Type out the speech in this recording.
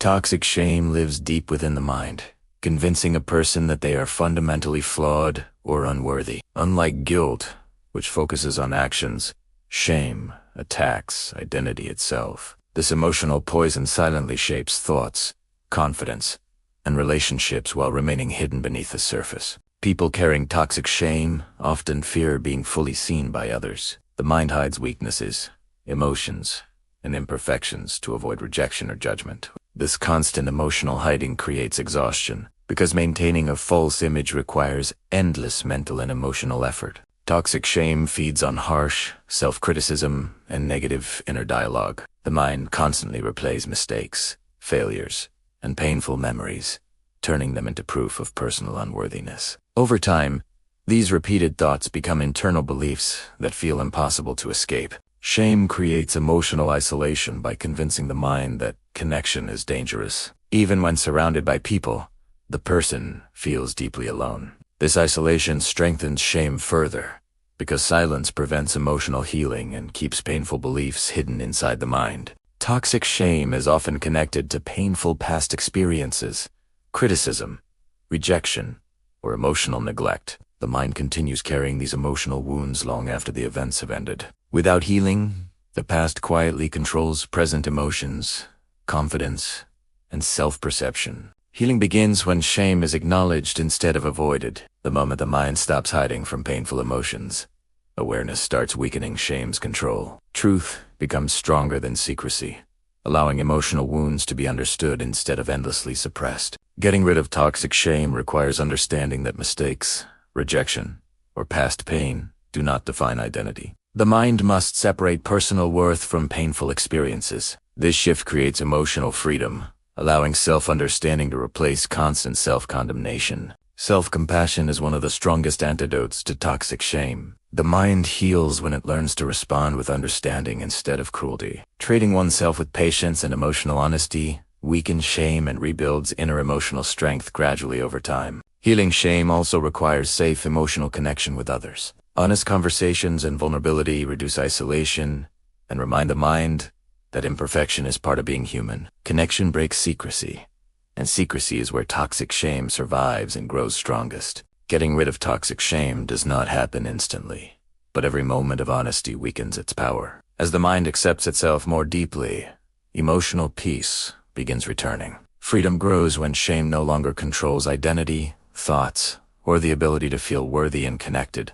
Toxic shame lives deep within the mind, convincing a person that they are fundamentally flawed or unworthy. Unlike guilt, which focuses on actions, shame attacks identity itself. This emotional poison silently shapes thoughts, confidence, and relationships while remaining hidden beneath the surface. People carrying toxic shame often fear being fully seen by others. The mind hides weaknesses, emotions, and imperfections to avoid rejection or judgment. This constant emotional hiding creates exhaustion, because maintaining a false image requires endless mental and emotional effort. Toxic shame feeds on harsh self-criticism and negative inner dialogue. The mind constantly replays mistakes, failures, and painful memories, turning them into proof of personal unworthiness. Over time, these repeated thoughts become internal beliefs that feel impossible to escape. Shame creates emotional isolation by convincing the mind that connection is dangerous. Even when surrounded by people, the person feels deeply alone. This isolation strengthens shame further, because silence prevents emotional healing and keeps painful beliefs hidden inside the mind. Toxic shame is often connected to painful past experiences, criticism, rejection, or emotional neglect. The mind continues carrying these emotional wounds long after the events have ended. Without healing, the past quietly controls present emotions, confidence, and self-perception. Healing begins when shame is acknowledged instead of avoided. The moment the mind stops hiding from painful emotions, awareness starts weakening shame's control. Truth becomes stronger than secrecy, allowing emotional wounds to be understood instead of endlessly suppressed. Getting rid of toxic shame requires understanding that mistakes, rejection, or past pain do not define identity. The mind must separate personal worth from painful experiences. This shift creates emotional freedom, allowing self-understanding to replace constant self-condemnation. Self-compassion is one of the strongest antidotes to toxic shame. The mind heals when it learns to respond with understanding instead of cruelty. Treating oneself with patience and emotional honesty weakens shame and rebuilds inner emotional strength gradually over time. Healing shame also requires safe emotional connection with others. Honest conversations and vulnerability reduce isolation and remind the mind that imperfection is part of being human. Connection breaks secrecy, and secrecy is where toxic shame survives and grows strongest. Getting rid of toxic shame does not happen instantly, but every moment of honesty weakens its power. As the mind accepts itself more deeply, emotional peace begins returning. Freedom grows when shame no longer controls identity, thoughts, or the ability to feel worthy and connected.